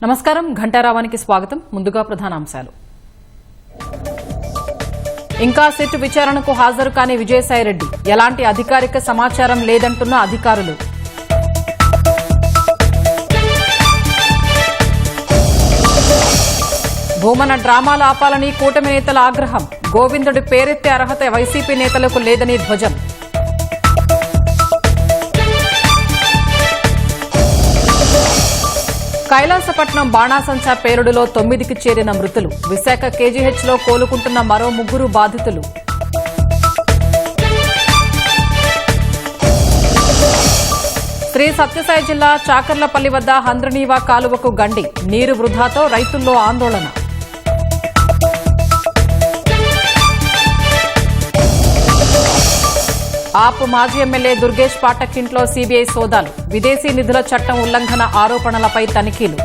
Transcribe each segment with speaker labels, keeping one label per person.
Speaker 1: నమస్కారం ఘంటారావానికి స్వాగతం. ముందుగా ప్రధానాంశాలు. ఇంకా సిట్ విచారణకు హాజరు కాని విజయసాయిరెడ్డి, ఎలాంటి అధికారిక సమాచారం లేదంటున్న అధికారులు. భూమన డ్రామాలు ఆపాలని కూటమి నేతల ఆగ్రహం, గోవిందుడి పేరెత్తే అర్హత వైసీపీ నేతలకు లేదని ధ్వజం. కైలాసపట్నం బాణాసంచా పేలుడులో 9కి చేరిన మృతులు, విశాఖ కేజీహెచ్లో కోలుకుంటున్న మరో 3 బాధితులు. శ్రీ సత్యసాయి జిల్లా చాకర్లపల్లి వద్ద హంద్రనీవా కాలువకు గండి, నీరు వృధాతో రైతుల్లో ఆందోళన. ఆపు మాజీ ఎమ్మెల్యే దుర్గేష్ పాఠక్ ఇంట్లో సీబీఐ సోదాలు, విదేశీ నిధుల చట్టం ఉల్లంఘన ఆరోపణలపై తనిఖీలు.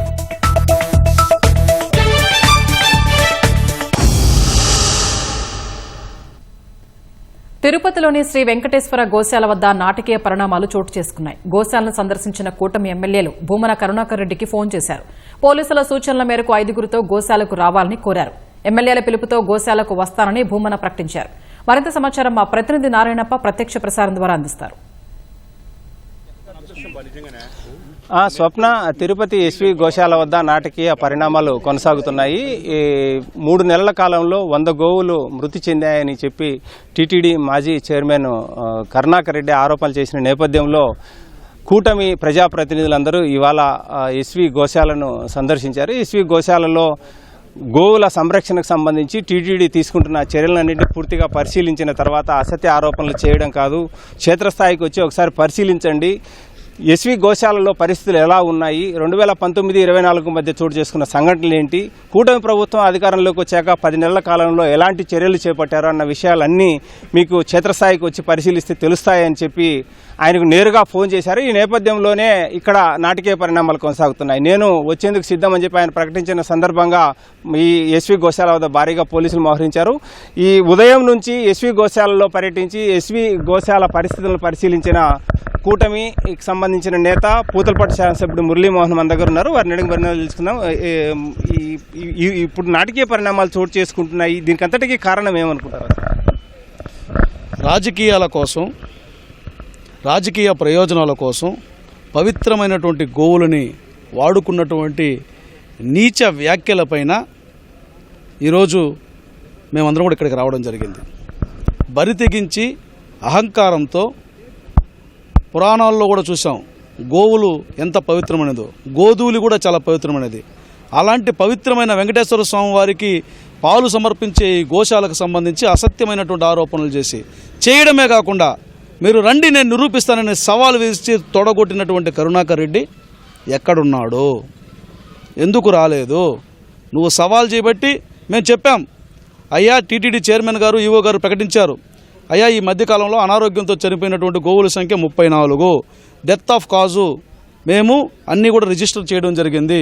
Speaker 1: తిరుపతిలోని శ్రీ వెంకటేశ్వర గోశాల వద్ద నాటకీయ పరిణామాలు చోటు చేసుకున్నాయి. గోశాలను సందర్శించిన కూటమి ఎమ్మెల్యేలు భూమన కరుణాకర్ రెడ్డికి ఫోన్ చేశారు. పోలీసుల సూచనల మేరకు 5గురితో గోశాలకు రావాలని కోరారు. ఎమ్మెల్యేల పిలుపుతో గోశాలకు వస్తానని భూమన ప్రకటించారు. మరింత సమాచారం మా ప్రతినిధి నారాయణప్ప ప్రత్యక్ష ప్రసారం ద్వారా అందిస్తారు.
Speaker 2: స్వప్న, తిరుపతి ఎస్వి గోశాల వద్ద నాటకీయ పరిణామాలు కొనసాగుతున్నాయి. 3 నెలల కాలంలో 100 గోవులు మృతి చెందాయని చెప్పి టీటీడీ మాజీ చైర్మన్ కరుణాకర్ రెడ్డి ఆరోపణలు చేసిన నేపథ్యంలో కూటమి ప్రజాప్రతినిధులందరూ ఇవాళ ఎస్వి గోశాలను సందర్శించారు. ఎస్వి గోశాలలో గోవుల సంరక్షణకు సంబంధించి టీటీడీ తీసుకుంటున్న చర్యలన్నింటినీ పూర్తిగా పరిశీలించిన తర్వాత అసత్య ఆరోపణలు చేయడం కాదు, క్షేత్రస్థాయికి వచ్చి ఒకసారి పరిశీలించండి, ఎస్వి గోశాలలో పరిస్థితులు ఎలా ఉన్నాయి, 2019-24 మధ్య చోటు చేసుకున్న సంఘటనలు ఏంటి, కూటమి ప్రభుత్వం అధికారంలోకి వచ్చాక 10 నెలల కాలంలో ఎలాంటి చర్యలు చేపట్టారో అన్న విషయాలన్నీ మీకు క్షేత్రస్థాయికి వచ్చి పరిశీలిస్తే తెలుస్తాయని చెప్పి ఆయనకు నేరుగా ఫోన్ చేశారు. ఈ నేపథ్యంలోనే ఇక్కడ నాటకీయ పరిణామాలు కొనసాగుతున్నాయి. నేను వచ్చేందుకు సిద్ధమని చెప్పి ఆయన ప్రకటించిన సందర్భంగా ఈ ఎస్వి గోశాల వద్ద భారీగా పోలీసులు మోహరించారు. ఈ ఉదయం నుంచి ఎస్వి గోశాలలో పర్యటించి ఎస్వి గోశాల పరిస్థితులను పరిశీలించిన కూటమికి సంబంధించిన నేత పూతలపట్టు శాసనసభ్యుడు మురళీమోహన్ మన దగ్గర ఉన్నారు. వారిని అడిగి పరిణామాలు తెలుసుకుందాం. ఇప్పుడు నాటకీయ పరిణామాలు చోటు చేసుకుంటున్నాయి, దీనికి అంతటికీ కారణం ఏమనుకుంటారు?
Speaker 3: రాజకీయాల కోసం, రాజకీయ ప్రయోజనాల కోసం పవిత్రమైనటువంటి గోవులని వాడుకున్నటువంటి నీచ వ్యాఖ్యలపైన ఈరోజు మేమందరం కూడా ఇక్కడికి రావడం జరిగింది. బరి తెగించి అహంకారంతో పురాణాల్లో కూడా చూసాం గోవులు ఎంత పవిత్రమైనదో, గోధూళి కూడా చాలా పవిత్రమైనది. అలాంటి పవిత్రమైన వెంకటేశ్వర స్వామి వారికి పాలు సమర్పించే ఈ గోశాలకు సంబంధించి అసత్యమైనటువంటి ఆరోపణలు చేయడమే కాకుండా మీరు రండి నేను నిరూపిస్తానని సవాల్ వేసి తొడగొట్టినటువంటి కరుణాకర్ రెడ్డి ఎక్కడున్నాడు, ఎందుకు రాలేదు? నువ్వు సవాల్ చేయబట్టి మేము చెప్పాం, అయ్యా టీటీడీ చైర్మన్ గారు, ఈవో గారు ప్రకటించారు, అయ్యా ఈ మధ్యకాలంలో అనారోగ్యంతో చనిపోయినటువంటి గోవుల సంఖ్య 34, డెత్ ఆఫ్ కాజు మేము అన్నీ కూడా రిజిస్టర్ చేయడం జరిగింది.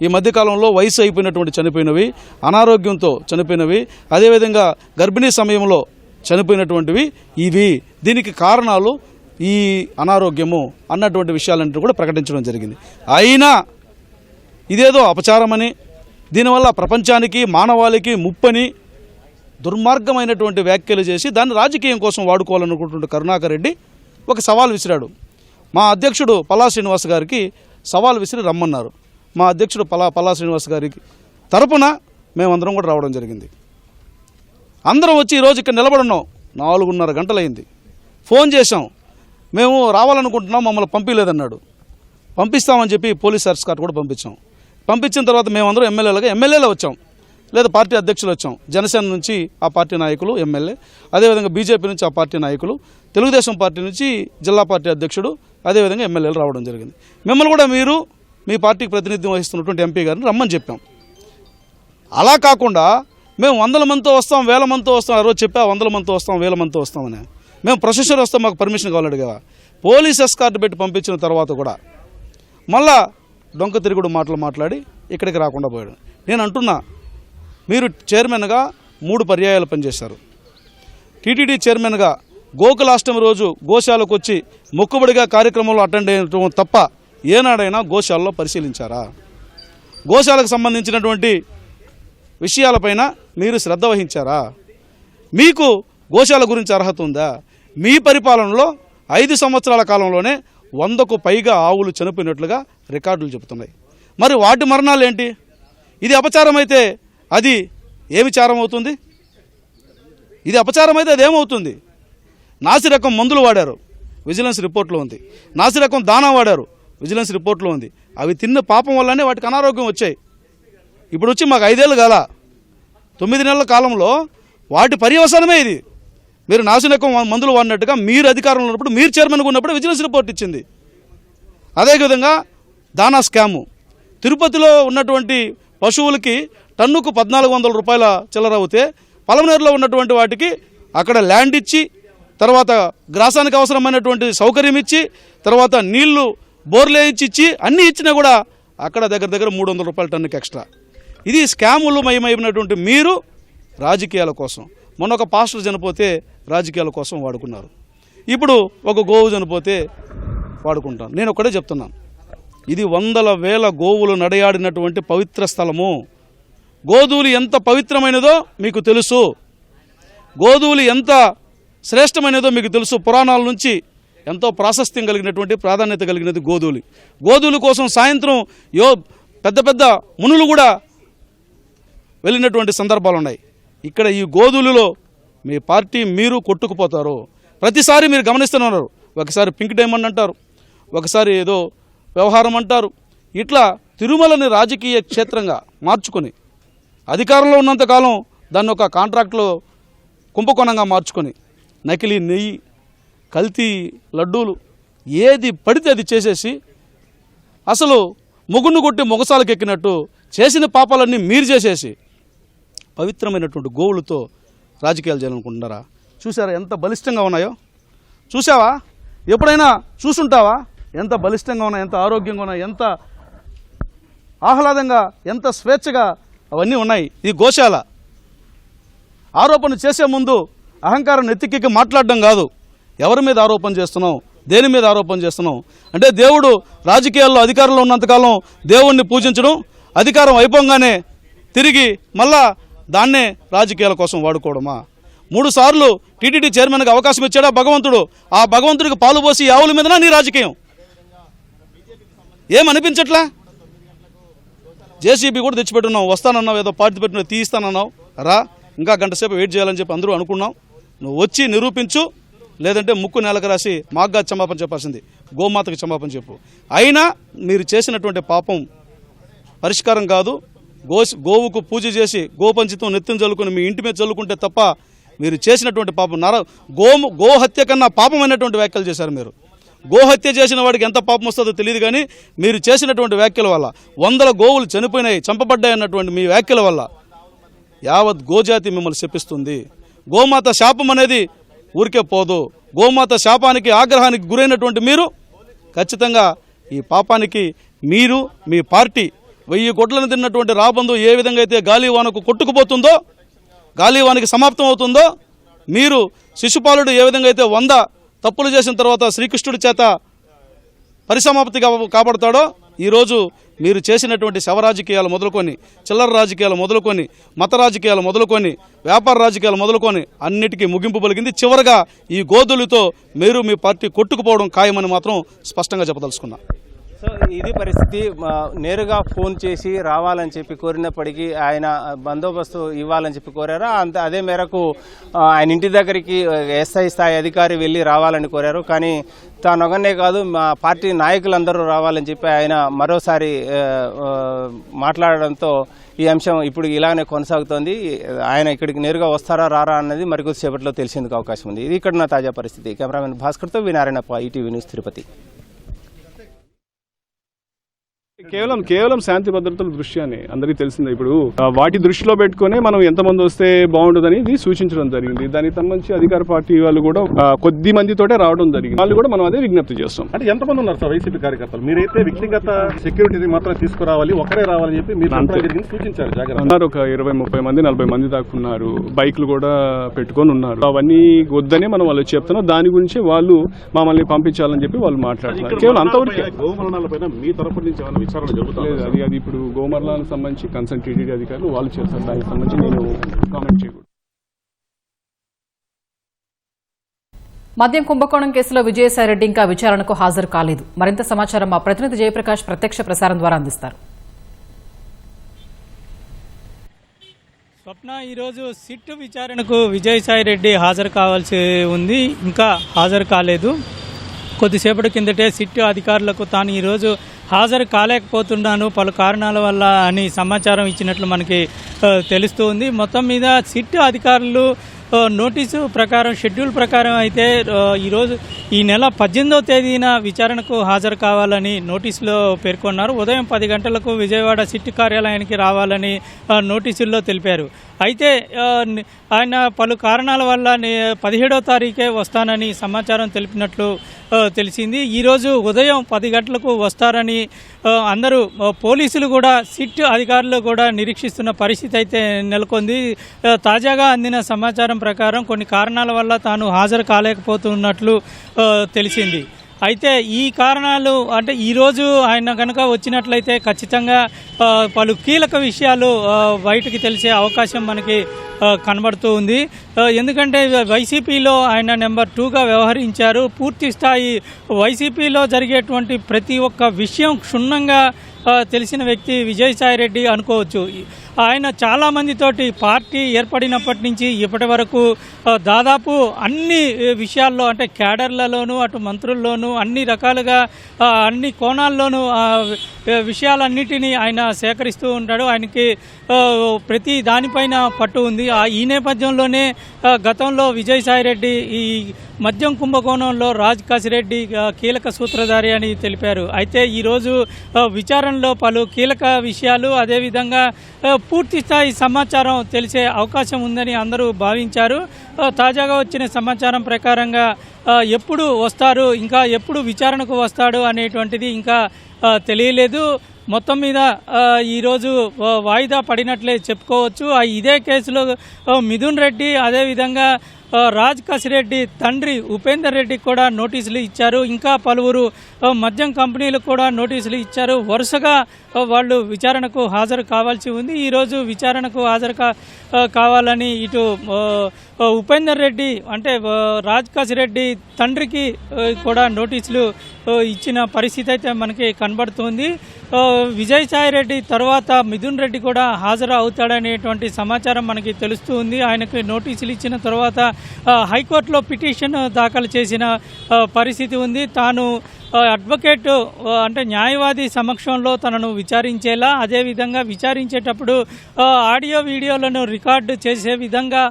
Speaker 3: ఈ మధ్యకాలంలో వయసు అయిపోయినటువంటి చనిపోయినవి, అనారోగ్యంతో చనిపోయినవి, అదేవిధంగా గర్భిణీ సమయంలో చనిపోయినటువంటివి ఇవి, దీనికి కారణాలు ఈ అనారోగ్యము అన్నటువంటి విషయాలన్నింటినీ కూడా ప్రకటించడం జరిగింది. అయినా ఇదేదో అపచారమని, దీనివల్ల ప్రపంచానికి మానవాళికి ముప్పని దుర్మార్గమైనటువంటి వ్యాఖ్యలు చేసి దాన్ని రాజకీయం కోసం వాడుకోవాలనుకుంటున్న కరుణాకర్ రెడ్డి ఒక సవాల్ విసిరాడు. మా అధ్యక్షుడు పల్లా శ్రీనివాస్ గారికి సవాల్ విసిరి రమ్మన్నారు. మా అధ్యక్షుడు పల్లా శ్రీనివాస్ గారికి తరపున మేమందరం కూడా రావడం జరిగింది. అందరం వచ్చి ఈరోజు ఇక్కడ నిలబడున్నాం. 4:30 గంటలైంది. ఫోన్ చేశాం, మేము రావాలనుకుంటున్నాం, మమ్మల్ని పంపించలేదన్నాడు. పంపిస్తామని చెప్పి పోలీస్ ఎస్కార్ట్ కూడా పంపించాం. పంపించిన తర్వాత మేమందరం ఎమ్మెల్యేలు వచ్చాం, లేదా పార్టీ అధ్యక్షులు వచ్చాం. జనసేన నుంచి ఆ పార్టీ నాయకులు ఎమ్మెల్యే, అదేవిధంగా బీజేపీ నుంచి ఆ పార్టీ నాయకులు, తెలుగుదేశం పార్టీ నుంచి జిల్లా పార్టీ అధ్యక్షుడు, అదేవిధంగా ఎమ్మెల్యేలు రావడం జరిగింది. మిమ్మల్ని కూడా మీరు మీ పార్టీకి ప్రాతినిధ్యం వహిస్తున్నటువంటి ఎంపీ గారిని రమ్మని చెప్పాం. అలా కాకుండా మేము 100 మందితో వస్తాం, 1000 మందితో వస్తాం, ఆ రోజు చెప్పా 100 మందితో వస్తాం, 1000 మందితో వస్తామని. మేము ప్రొసెసర్ వస్తాం, మాకు పర్మిషన్ కావాలి అడిగా. పోలీస్ ఎస్కార్ట్ పెట్టి పంపించిన తర్వాత కూడా మళ్ళా డొంక తిరుగుడు మాటలు మాట్లాడి ఇక్కడికి రాకుండా పోయాడు. నేను అంటున్నా, మీరు చైర్మన్గా 3 పర్యాయాలు పనిచేశారు. టీటీడీ చైర్మన్గా గోకులాష్టమి రోజు గోశాలకు వచ్చి మొక్కుబడిగా కార్యక్రమంలో అటెండ్ అయ్యడం తప్ప ఏనాడైనా గోశాలలో పరిశీలించారా? గోశాలకు సంబంధించినటువంటి విషయాలపైన మీరు శ్రద్ధ వహించారా? మీకు గోశాల గురించి అర్హత ఉందా? మీ పరిపాలనలో 5 సంవత్సరాల కాలంలోనే 100కు పైగా ఆవులు చనిపోయినట్లుగా రికార్డులు చెబుతున్నాయి. మరి వాటి మరణాలు ఏంటి? ఇది అపచారం అయితే అది ఏమి చారం అవుతుంది? ఇది అపచారం అయితే అదేమవుతుంది? నాసిరకం మందులు వాడారు, విజిలెన్స్ రిపోర్ట్లో ఉంది. నాసిరకం దానా వాడారు, విజిలెన్స్ రిపోర్ట్లో ఉంది. అవి తిన్న పాపం వల్లనే వాటికి అనారోగ్యం వచ్చాయి. ఇప్పుడు వచ్చి మాకు 5 ఏళ్ళు కాల, 9 నెలల కాలంలో వాటి పర్యవసానమే ఇది. మీరు నాసిరకం మందులు వాడినట్టుగా మీరు అధికారంలో ఉన్నప్పుడు, మీరు చైర్మన్గా ఉన్నప్పుడు విజిలెన్స్ రిపోర్ట్ ఇచ్చింది. అదేవిధంగా దానా స్కాము, తిరుపతిలో ఉన్నటువంటి పశువులకి టన్నుకు 1400 రూపాయల చిల్లర అవుతే పలమనేరులో ఉన్నటువంటి వాటికి అక్కడ ల్యాండ్ ఇచ్చి, తర్వాత గ్రాసానికి అవసరమైనటువంటి సౌకర్యం ఇచ్చి, తర్వాత నీళ్లు బోర్లే ఇచ్చి అన్నీ ఇచ్చినా కూడా అక్కడ దగ్గర 300 రూపాయల టన్నుకి ఎక్స్ట్రా. ఇది స్కాములు మయమైనటువంటి మీరు రాజకీయాల కోసం. మొన్న ఒక పాస్టర్ చనిపోతే రాజకీయాల కోసం వాడుకున్నారు. ఇప్పుడు ఒక గోవు చనిపోతే వాడుకుంటాను. నేను ఒకటే చెప్తున్నాను, ఇది 100,000 గోవులు నడయాడినటువంటి పవిత్ర స్థలము. గోధూలి ఎంత పవిత్రమైనదో మీకు తెలుసు, గోధూలి ఎంత శ్రేష్టమైనదో మీకు తెలుసు. పురాణాల నుంచి ఎంతో ప్రాశస్త్యం కలిగినటువంటి, ప్రాధాన్యత కలిగినది గోధూలి. గోధూలి కోసం సాయంత్రం పెద్ద పెద్ద మునులు కూడా వెళ్ళినటువంటి సందర్భాలు ఉన్నాయి. ఇక్కడ ఈ గోధూలిలో మీ పార్టీ మీరు కొట్టుకుపోతారు. ప్రతిసారి మీరు గమనిస్తున్నారు, ఒకసారి పింక్ డైమండ్ అంటారు, ఒకసారి ఏదో వ్యవహారం అంటారు. ఇట్లా తిరుమలని రాజకీయ క్షేత్రంగా మార్చుకొని, అధికారంలో ఉన్నంతకాలం దాన్ని ఒక కాంట్రాక్ట్లో కుంభకోణంగా మార్చుకొని, నకిలీ నెయ్యి, కల్తీ లడ్డూలు, ఏది పడితే అది చేసేసి అసలు మొగును కొట్టి మొగసాలకు ఎక్కినట్టు చేసిన పాపాలన్నీ మీరు చేసేసి పవిత్రమైనటువంటి గోవులతో రాజకీయాలు చేయాలనుకుంటున్నారా? చూసారా ఎంత బలిష్టంగా ఉన్నాయో? చూసావా? ఎప్పుడైనా చూసుంటావా ఎంత బలిష్టంగా ఉన్నాయి, ఎంత ఆరోగ్యంగా ఉన్నాయి, ఎంత ఆహ్లాదంగా, ఎంత స్వేచ్ఛగా అవన్నీ ఉన్నాయి. ఈ గోశాల ఆరోపణ చేసే ముందు అహంకారం నెత్తికెక్కి మాట్లాడడం కాదు. ఎవరి మీద ఆరోపణ చేస్తున్నాం, దేని మీద ఆరోపణ చేస్తున్నాం అంటే, దేవుడు రాజకీయాల్లో అధికారంలో ఉన్నంతకాలం దేవుణ్ణి పూజించడం, అధికారం అయిపోగానే తిరిగి మళ్ళా దాన్నే రాజకీయాల కోసం వాడుకోవడమా? 3 సార్లు టీటీడీ చైర్మన్గా అవకాశం ఇచ్చాడా భగవంతుడు? ఆ భగవంతుడికి పాలు పోసి ఆవుల మీదనా నీ రాజకీయం? ఏమనిపించట్లా? జేసీబీ కూడా తెచ్చిపెట్టున్నావు, వస్తానన్నావు, ఏదో పార్టీ పెట్టిన తీయిస్తానన్నావు, రా, ఇంకా గంట సేపు వెయిట్ చేయాలని చెప్పి అందరూ అనుకున్నాం. నువ్వు వచ్చి నిరూపించు, లేదంటే ముక్కు నేలకు రాసి మాగ్గా క్షమాపణ చెప్పాల్సింది, గోమాతకు క్షమాపణ చెప్పు. అయినా మీరు చేసినటువంటి పాపం పరిష్కారం కాదు. గోవుకు పూజ చేసి గోపంచితం నెత్తిన చల్లుకొని మీ ఇంటి మీద చల్లుకుంటే తప్ప మీరు చేసినటువంటి పాపం గోహత్య కన్నా పాపమైనటువంటి వ్యాఖ్యలు చేశారు మీరు. గోహత్య చేసిన వాడికి ఎంత పాపం వస్తుందో తెలియదు, కానీ మీరు చేసినటువంటి వ్యాఖ్యల వల్ల 100 గోవులు చనిపోయినాయి, చంపబడ్డాయి అన్నటువంటి మీ వ్యాఖ్యల వల్ల యావత్ గోజాతి మిమ్మల్ని శపిస్తుంది. గోమాత శాపం అనేది ఊరికే పోదు. గోమాత శాపానికి, ఆగ్రహానికి గురైనటువంటి మీరు ఖచ్చితంగా ఈ పాపానికి మీరు, మీ పార్టీ 1000 గొడ్లను తిన్నటువంటి రాబందు ఏ విధంగా అయితే గాలివానకు కొట్టుకుపోతుందో, గాలివానికి సమాప్తం అవుతుందో, మీరు శిశుపాలుడు ఏ విధంగా అయితే 100 తప్పులు చేసిన తర్వాత శ్రీకృష్ణుడి చేత పరిసమాప్తి కాబడతాడో, ఈరోజు మీరు చేసినటువంటి శవ రాజకీయాలు మొదలుకొని, చిల్లర రాజకీయాలు మొదలుకొని, మత రాజకీయాలు మొదలుకొని, వ్యాపార రాజకీయాలు మొదలుకొని అన్నిటికీ ముగింపు పలికింది. చివరగా ఈ గోధులతో మీరు మీ పార్టీ కొట్టుకుపోవడం ఖాయమని మాత్రం స్పష్టంగా చెప్పదలుచుకున్నా.
Speaker 2: సో ఇది పరిస్థితి. నేరుగా ఫోన్ చేసి రావాలని చెప్పి కోరినప్పటికీ ఆయన బందోబస్తు ఇవ్వాలని చెప్పి కోరారు. అదే మేరకు ఆయన ఇంటి దగ్గరికి ఎస్ఐ స్థాయి అధికారి వెళ్ళి రావాలని కోరారు. కానీ తాను ఒకనే కాదు, మా పార్టీ నాయకులందరూ రావాలని చెప్పి ఆయన మరోసారి మాట్లాడడంతో ఈ అంశం ఇప్పుడు ఇలానే కొనసాగుతోంది. ఆయన ఇక్కడికి నేరుగా వస్తారా రారా అన్నది మరికొద్దిసేపట్లో తెలిసేందుకు అవకాశం ఉంది. ఇది ఇక్కడ ఉన్న తాజా పరిస్థితి. కెమెరామెన్ భాస్కర్తో వినారాయణప్ప, ఈటీవీ న్యూస్, తిరుపతి.
Speaker 4: కేవలం శాంతి భద్రతల దృష్ట్యానే అందరికీ తెలిసిందే. ఇప్పుడు వాటి దృష్టిలో పెట్టుకునే మనం ఎంతమంది వస్తే బాగుంటుందని ఇది సూచించడం జరిగింది. దానికి సంబంధించి అధికార పార్టీ వాళ్ళు కూడా కొద్ది మందితోటే రావడం జరిగింది. వాళ్ళు కూడా మనం అదే విజ్ఞప్తి చేస్తాం.
Speaker 5: అంటే ఎంతమంది ఉన్నారు సార్ వైసీపీ కార్యకర్తలు? మీరైతే వ్యక్తిగత సెక్యూరిటీ మాత్రం తీసుకురావాలి, ఒకరే రావాలని చెప్పి మీరు సూచించారు.
Speaker 4: అన్నారు ఒక 20-30 మంది 40 మంది దాకా ఉన్నారు. బైక్లు కూడా పెట్టుకొని ఉన్నారు. అవన్నీ వద్దనే మనం వాళ్ళు చెప్తున్నాం. దాని గురించి వాళ్ళు మమ్మల్ని పంపించాలని చెప్పి వాళ్ళు మాట్లాడుతున్నారు. కేవలం అంతవరకే.
Speaker 5: గోమరణాల పైన మీ తరపు నుంచి విచారణ జరుగుతుంది.
Speaker 4: లేదు, అది ఇప్పుడు గోమర్లానికి సంబంధించి కన్సర్న్ టీటీడీ అధికారులు వాళ్ళు చేస్తారు. దానికి సంబంధించి నేను కామెంట్ చేయకూడదు.
Speaker 1: మద్యం కుంభకోణం కేసులో విజయసాయిరెడ్డి ఇంకా విచారణకు హాజరు కాలేదు. మరింత సమాచారం మా ప్రతినిధి జయప్రకాష్ ప్రత్యక్ష ప్రసారం ద్వారా అందిస్తారు.
Speaker 6: స్వప్న, ఈరోజు సిట్ విచారణకు విజయసాయిరెడ్డి హాజరు కావాల్సి ఉంది, ఇంకా హాజరు కాలేదు. కొద్దిసేపటి కిందటే సిట్ అధికారులకు తాను ఈరోజు హాజరు కాలేకపోతున్నాను పలు కారణాల వల్ల అని సమాచారం ఇచ్చినట్లు మనకి తెలుస్తూ ఉంది. మొత్తం మీద సిట్ అధికారులు నోటీసు ప్రకారం, షెడ్యూల్ ప్రకారం అయితే ఈరోజు ఈ నెల 18వ తేదీన విచారణకు హాజరు కావాలని నోటీసులో పేర్కొన్నారు. ఉదయం 10 గంటలకు విజయవాడ సిట్ కార్యాలయానికి రావాలని నోటీసుల్లో తెలిపారు. అయితే ఆయన పలు కారణాల వల్ల 17వ తారీఖే వస్తానని సమాచారం తెలిపినట్లు తెలిసింది. ఈరోజు ఉదయం 10 గంటలకు వస్తారని అందరూ పోలీసులు కూడా, సిట్ అధికారులు కూడా నిరీక్షిస్తున్న పరిస్థితి అయితే నెలకొంది. తాజాగా అందిన సమాచారం ప్రకారం కొన్ని కారణాల వల్ల తాను హాజరు కాలేకపోతున్నట్లు తెలిసింది. అయితే ఈ కారణాలు అంటే ఈరోజు ఆయన కనుక వచ్చినట్లయితే ఖచ్చితంగా పలు కీలక విషయాలు బయటికి తెలిసే అవకాశం మనకి కనబడుతూ ఉంది. ఎందుకంటే వైసీపీలో ఆయన నెంబర్ 2గా వ్యవహరించారు. పూర్తి స్థాయి వైసీపీలో జరిగేటువంటి ప్రతి ఒక్క విషయం క్షుణ్ణంగా తెలిసిన వ్యక్తి విజయసాయిరెడ్డి అనుకోవచ్చు. ఆయన చాలామందితోటి పార్టీ ఏర్పడినప్పటి నుంచి ఇప్పటి వరకు దాదాపు అన్ని విషయాల్లో, అంటే క్యాడర్లలోనూ అటు మంత్రుల్లోనూ అన్ని రకాలుగా అన్ని కోణాల్లోనూ విషయాలన్నిటినీ ఆయన సేకరిస్తూ ఉంటాడు. ఆయనకి ప్రతి దానిపైన పట్టు ఉంది. ఈ నేపథ్యంలోనే గతంలో విజయసాయిరెడ్డి ఈ మద్యం కుంభకోణంలో రాజ్ కాసిరెడ్డి కీలక సూత్రధారి అని తెలిపారు. అయితే ఈరోజు విచారణలో పలు కీలక విషయాలు, అదేవిధంగా పూర్తి స్థాయి సమాచారం తెలిసే అవకాశం ఉందని అందరూ భావించారు. తాజాగా వచ్చిన సమాచారం ప్రకారంగా ఎప్పుడు వస్తారు, ఇంకా ఎప్పుడు విచారణకు వస్తాడు అనేటువంటిది ఇంకా తెలియలేదు. మొత్తం మీద ఈరోజు వాయిదా పడినట్లే చెప్పుకోవచ్చు. ఇదే కేసులో మిథున్ రెడ్డి, అదేవిధంగా రాజ్ కాసిరెడ్డి తండ్రి ఉపేందర్ రెడ్డికి కూడా నోటీసులు ఇచ్చారు. ఇంకా పలువురు మద్యం కంపెనీలకు కూడా నోటీసులు ఇచ్చారు. వరుసగా వాళ్ళు విచారణకు హాజరు కావాల్సి ఉంది. ఈరోజు విచారణకు హాజరు కావాలని ఇటు ఉపేందర్ రెడ్డి అంటే రాజ్ కాసిరెడ్డి తండ్రికి కూడా నోటీసులు ఇచ్చిన పరిస్థితి అయితే మనకి కనబడుతుంది. విజయసాయిరెడ్డి తర్వాత మిథున్ రెడ్డి కూడా హాజరు అవుతాడనేటువంటి సమాచారం మనకి తెలుస్తూ ఉంది. ఆయనకు నోటీసులు ఇచ్చిన తర్వాత హైకోర్టులో పిటిషన్ దాఖలు చేసిన పరిస్థితి ఉంది. తాను అడ్వకేట్ అంటే న్యాయవాది సమక్షంలో తనను విచారించేలా, అదేవిధంగా విచారించేటప్పుడు ఆడియో వీడియోలను రికార్డు చేసే విధంగా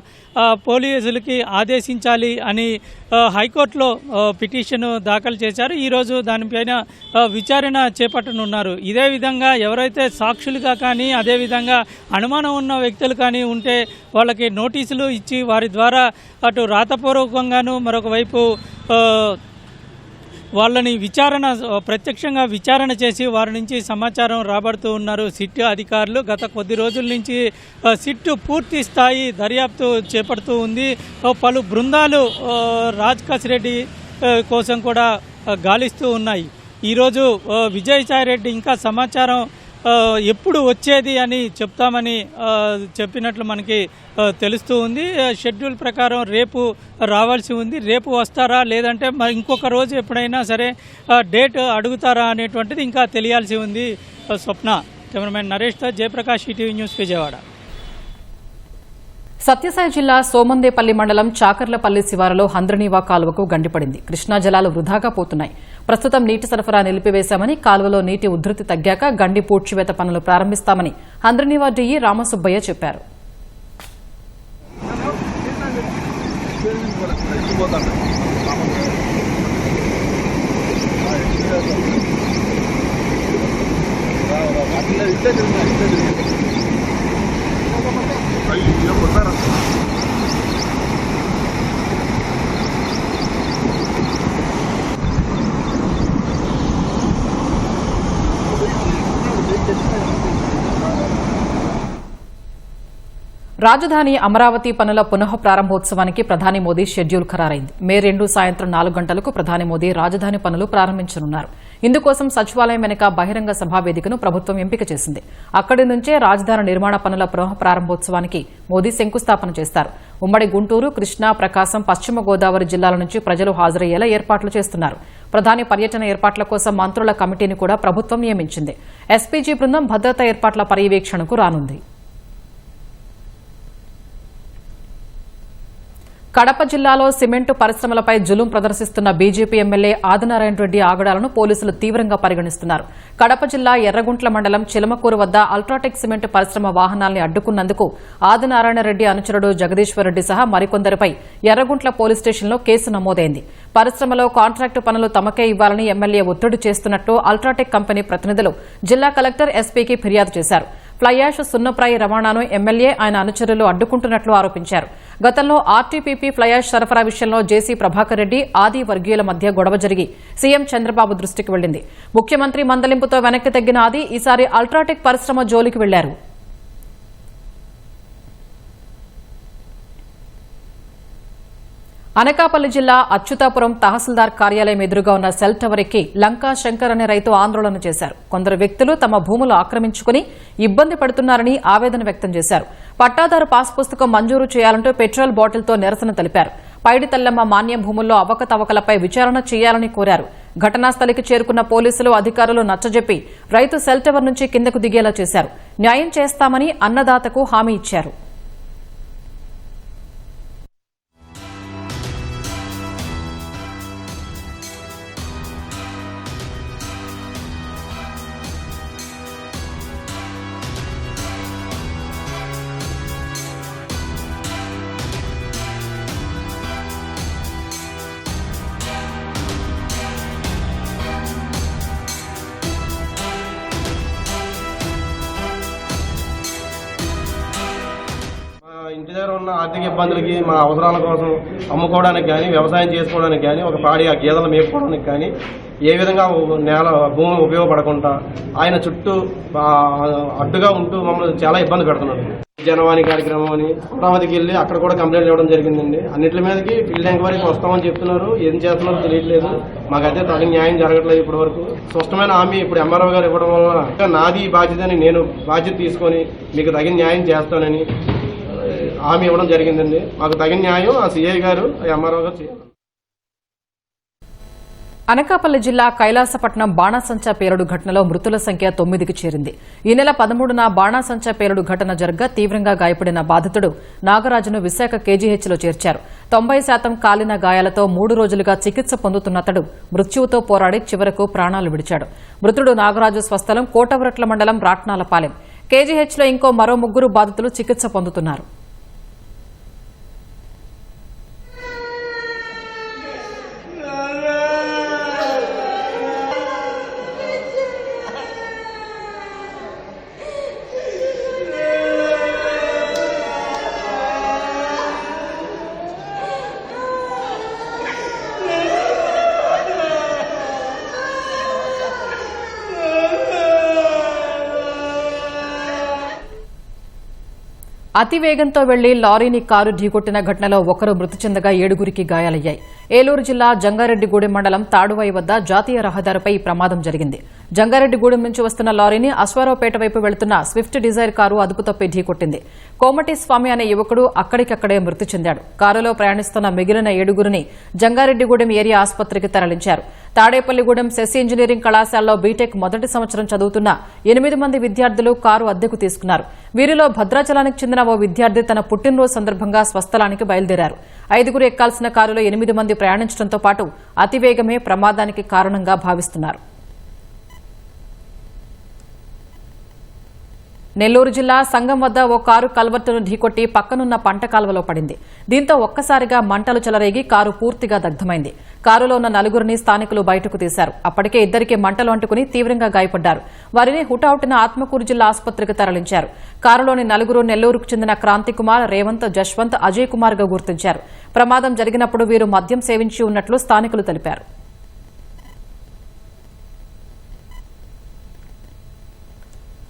Speaker 6: పోలీసులకి ఆదేశించాలి అని హైకోర్టులో పిటిషన్ దాఖలు చేశారు. ఈరోజు దానిపైన విచారణ చేపట్టనున్నారు. ఇదే విధంగా ఎవరైతే సాక్షులుగా కానీ, అదేవిధంగా అనుమానం ఉన్న వ్యక్తులు కానీ ఉంటే వాళ్ళకి నోటీసులు ఇచ్చి వారి ద్వారా అటు రాతపూర్వకంగాను, మరొక వైపు వాళ్ళని ప్రత్యక్షంగా విచారణ చేసి వారి నుంచి సమాచారం రాబడుతూ ఉన్నారు సిట్ అధికారులు. గత కొద్ది రోజుల నుంచి సిట్ పూర్తి స్థాయి దర్యాప్తు చేపడుతూ ఉంది. పలు బృందాలు రాజ్ కాసిరెడ్డి కోసం కూడా గాలిస్తూ ఉన్నాయి. ఈరోజు విజయసాయిరెడ్డి ఇంకా సమాచారం ఎప్పుడు వచ్చేది అని చెప్తామని చెప్పినట్లు మనకి తెలుస్తూ ఉంది. షెడ్యూల్ ప్రకారం రేపు రావాల్సి ఉంది. రేపు వస్తారా, లేదంటే మరి ఇంకొక రోజు ఎప్పుడైనా సరే డేట్ అడుగుతారా అనేటువంటిది ఇంకా తెలియాల్సి ఉంది. స్వప్న. కెమెరామెన్ నరేష్తో జయప్రకాష్, ఈటీవీ న్యూస్, విజయవాడ.
Speaker 1: సత్యసాయి జిల్లా సోమందేపల్లి మండలం చాకర్లపల్లి శివారులో హంద్రనీవా కాలువకు గండిపడింది. కృష్ణా జలాలు వృధాగా పోతున్నాయి. ప్రస్తుతం నీటి సరఫరా నిలిపివేశామని, కాలువలో నీటి ఉధృతి తగ్గాక గండి పూడ్చివేత పనులు ప్రారంభిస్తామని హంద్రనీవా డీఈ రామసుబ్బయ్య చెప్పారు. రాజధాని అమరావతి పనుల పునః ప్రారంభోత్సవానికి ప్రధాని మోదీ షెడ్యూల్ ఖరారైంది. మే 2 సాయంత్రం 4 గంటలకు ప్రధాని మోదీ రాజధాని పనులు ప్రారంభించనున్నారు. ఇందుకోసం సచివాలయం వెనుక బహిరంగ సభా వేదికను ప్రభుత్వం ఎంపిక చేసింది. అక్కడి నుంచే రాజధాని నిర్మాణ పనుల పునః ప్రారంభోత్సవానికి మోదీ శంకుస్థాపన చేస్తారు. ఉమ్మడి గుంటూరు, కృష్ణా, ప్రకాశం, పశ్చిమ గోదావరి జిల్లాల నుంచి ప్రజలు హాజరయ్యేలా ఏర్పాట్లు చేస్తున్నారు. ప్రధాని పర్యటన ఏర్పాట్ల కోసం మంత్రుల కమిటీని కూడా ప్రభుత్వం నియమించింది. ఎస్పీజీ బృందం భద్రతా ఏర్పాట్ల పర్యవేక్షణకు రానుంది. కడప జిల్లాలో సిమెంటు పరిశ్రమలపై జులుం ప్రదర్శిస్తున్న బీజేపీ ఎమ్మెల్యే ఆదినారాయణ రెడ్డి ఆగడాలను పోలీసులు తీవ్రంగా పరిగణిస్తున్నారు. కడప జిల్లా ఎర్రగుంట్ల మండలం చిలమకూరు వద్ద అల్ట్రాటెక్ సిమెంటు పరిశ్రమ వాహనాల్ని అడ్డుకున్నందుకు ఆదినారాయణ రెడ్డి అనుచరుడు జగదీశ్వరరెడ్డి సహా మరికొందరిపై ఎర్రగుంట్ల పోలీస్ స్టేషన్లో కేసు నమోదైంది. పరిశ్రమలో కాంట్రాక్టు పనులు తమకే ఇవ్వాలని ఎమ్మెల్యే ఒత్తిడి చేస్తున్నట్టు అల్ట్రాటెక్ కంపెనీ ప్రతినిధులు జిల్లా కలెక్టర్ ఎస్పీకి ఫిర్యాదు చేశారు. ఫ్లైయాష్ సున్నప్రాయి రవాణాను ఎమ్మెల్యే ఆయన అనుచరులు అడ్డుకుంటున్నట్లు ఆరోపించారు. గతంలో ఆర్టీపీపీ ఫ్లైయాష్ సరఫరా విషయంలో జేసీ ప్రభాకర్ రెడ్డి, ఆది వర్గీయుల మధ్య గొడవ జరిగి సీఎం చంద్రబాబు దృష్టికి వెళ్లింది. ముఖ్యమంత్రి మందలింపుతో వెనక్కి తగ్గిన ఆది ఈసారి అల్ట్రాటెక్ పరిశ్రమ జోలికి వెళ్లారు. అనకాపల్లి జిల్లా అచ్యుతాపురం తహసీల్దార్ కార్యాలయం ఎదురుగా ఉన్న సెల్ టవర్ ఎక్కి లంకా శంకర్ అనే రైతు ఆందోళన చేశారు. కొందరు వ్యక్తులు తమ భూములు ఆక్రమించుకుని ఇబ్బంది పడుతున్నారని ఆవేదన వ్యక్తం చేశారు. పట్టాదారు పాస్ పుస్తకం మంజూరు చేయాలంటూ పెట్రోల్ బాటిల్తో నిరసన తెలిపారు. పైడి తల్లమ్మ మాన్యం భూముల్లో అవకతవకలపై విచారణ చేయాలని కోరారు. ఘటనా స్థలికి చేరుకున్న పోలీసులు, అధికారులు నచ్చజెప్పి రైతు సెల్ టవర్ నుంచి కిందకు దిగేలా చేశారు. న్యాయం చేస్తామని అన్నదాతకు హామీ ఇచ్చారు.
Speaker 7: ఇంటి దగ్గర ఉన్న ఆర్థిక ఇబ్బందులకి, మా అవసరాల కోసం అమ్ముకోవడానికి కానీ, వ్యవసాయం చేసుకోవడానికి కానీ, ఒక పాడి ఆ గేదెలు మేపుకోవడానికి కానీ ఏ విధంగా భూమి ఉపయోగపడకుండా ఆయన చుట్టూ అడ్డుగా ఉంటూ మమ్మల్ని చాలా ఇబ్బంది పెడుతున్నారు. జనవాణి కార్యక్రమం అని అమరావతికి వెళ్ళి అక్కడ కూడా కంప్లైంట్ ఇవ్వడం జరిగిందండి. అన్నింటి మీదకి ఫీల్డ్ ఎంక్వైరీకి వస్తామని చెప్తున్నారు. ఏం చేస్తున్నారో తెలియట్లేదు. మాకైతే తగిన న్యాయం జరగట్లేదు ఇప్పటి వరకు. స్పష్టమైన హామీ ఇప్పుడు ఎంఆర్ఓ గారు ఇవ్వడం వల్ల నాది బాధ్యతని, నేను బాధ్యత తీసుకొని మీకు తగిన న్యాయం చేస్తానని హామీ ఇవ్వడం జరిగిందండి. మాకు తగిన న్యాయం ఆ సీఐ గారు, ఎంఆర్ఓ గారు చేయాలి.
Speaker 1: అనకాపల్లి జిల్లా కైలాసపట్నం బాణాసంచా పేలుడు ఘటనలో మృతుల సంఖ్య 9కి చేరింది. ఈ నెల 13న బాణాసంచా పేలుడు ఘటన జరగ్గా తీవ్రంగా గాయపడిన బాధితుడు నాగరాజును విశాఖ కేజీహెచ్లో చేర్చారు. 90% కాలిన గాయాలతో 3 రోజులుగా చికిత్స పొందుతున్న అతడు మృత్యువుతో పోరాడి చివరకు ప్రాణాలు విడిచాడు. మృతుడు నాగరాజు స్వస్థలం కోటవరట్ల మండలం రాట్నాలపాలెం. కేజీహెచ్లో ఇంకో మరో 3 బాధితులు చికిత్స పొందుతున్నారు. అతివేగంతో వెళ్లి లారీని కారు ఢీకొట్టిన ఘటనలో ఒకరు మృతి చెందగా 7గురికి గాయాలయ్యాయి. ఏలూరు జిల్లా జంగారెడ్డిగూడెం మండలం తాడువాయి వద్ద జాతీయ రహదారిపై ఈ ప్రమాదం జరిగింది. జంగారెడ్డిగూడెం నుంచి వస్తున్న లారీని అశ్వారావుపేట వైపు వెళుతున్న స్విఫ్ట్ డిజైర్ కారు అదుపు తప్పి ఢీకొట్టింది. కోమటి స్వామి అనే యువకుడు అక్కడికక్కడే మృతి చెందాడు. కారులో ప్రయాణిస్తున్న మిగిలిన 7గురిని జంగారెడ్డిగూడెం ఏరియా ఆసుపత్రికి తరలించారు. తాడేపల్లిగూడెం సెస్సి ఇంజనీరింగ్ కళాశాలలో బీటెక్ మొదటి సంవత్సరం చదువుతున్న 8 మంది విద్యార్థులు కారు అద్దెకు తీసుకున్నారు. వీరిలో భద్రాచలానికి చెందిన ఓ విద్యార్థి తన పుట్టినరోజు సందర్భంగా స్వస్థలానికి బయలుదేరారు. 5గురు ఎక్కాల్సిన కారులో 8 మంది ప్రయాణించడంతో పాటు అతివేగమే ప్రమాదానికి కారణంగా భావిస్తున్నారు. నెల్లూరు జిల్లా సంగం వద్ద ఓ కారు కల్వర్టును ఢీకొట్టి పక్కనున్న పంట కాల్వలో పడింది. దీంతో ఒక్కసారిగా మంటలు చెలరేగి కారు పూర్తిగా దగ్ధమైంది. కారులో ఉన్న 4గురిని స్థానికులు బయటకు తీశారు. అప్పటికే 2కి మంటలు అంటుకుని తీవ్రంగా గాయపడ్డారు. వారిని హుటాహుటిన ఆత్మకూరు జిల్లా ఆసుపత్రికి తరలించారు. కారులోని 4గురు నెల్లూరుకు చెందిన క్రాంతి కుమార్, రేవంత్, జశ్వంత్, అజయ్ కుమార్ గా గుర్తించారు. ప్రమాదం జరిగినప్పుడు వీరు మద్యం సేవించి ఉన్నట్లు స్థానికులు తెలిపారు.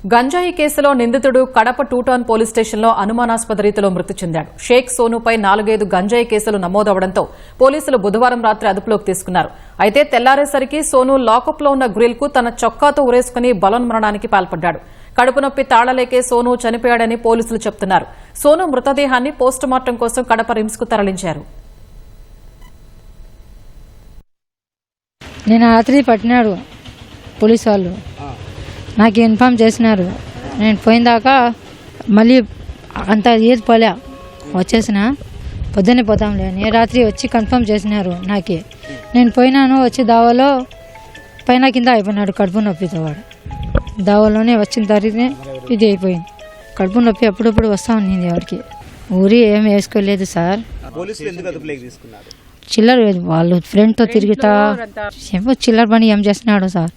Speaker 1: గంజాయి కేసులో నిందితుడు కడప టూటౌన్ పోలీస్ స్టేషన్లో అనుమానాస్పద రీతిలో మృతి చెందాడు. షేక్ సోనుపై 4-5 గంజాయి కేసులు నమోదవడంతో పోలీసులు బుధవారం రాత్రి అదుపులోకి తీసుకున్నారు. అయితే తెల్లారేసరికి సోను లాకప్లో ఉన్న గ్రిల్కు తన చొక్కాతో ఉరేసుకుని బలోన్మరణానికి పాల్పడ్డాడు. కడుపు నొప్పి తాళలేకే సోను చనిపోయాడని పోలీసులు చెబుతున్నారు. సోను మృతదేహాన్ని పోస్టుమార్టం కోసం కడప రిమ్స్కు తరలించారు.
Speaker 8: నేను రాత్రి పట్టినాడు పోలీసు వాళ్ళు, నాకు ఇన్ఫామ్ చేసినారు. నేను పోయిన దాకా మళ్ళీ అంత ఏది పోలే, వచ్చేసిన పొద్దున్నే పోతాంలే అని రాత్రి వచ్చి కన్ఫర్మ్ చేసినారు నాకే. నేను పోయినాను, వచ్చి దావాలో పైన కింద అయిపోయినాడు కడుపు నొప్పితో. వాడు దావాలోనే వచ్చిన తరిగితే ఇది అయిపోయింది. కడుపు నొప్పి అప్పుడప్పుడు వస్తూ ఉంది. వాడికి ఊరి ఏం వేసుకోలేదు సార్. చిల్లర వాళ్ళు ఫ్రెండ్తో తిరుగుతా ఏమో చిల్లర పని ఏం చేస్తున్నాడు సార్.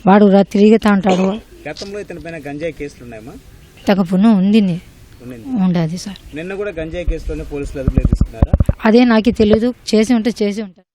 Speaker 8: వాడు తిరుగుతా ఉంటాడు.
Speaker 9: గతంలో ఇతని పైన గంజాయి కేసులు ఉన్నాయమ్మా?
Speaker 8: తగపును ఉంది ఉండదు సార్.
Speaker 9: నిన్న కూడా గంజాయి కేసులోనే పోలీసులు అదుపులోకి తీసుకున్నారా?
Speaker 8: అదే నాకు తెలియదు. చేసి ఉంటే చేసి ఉంటారు.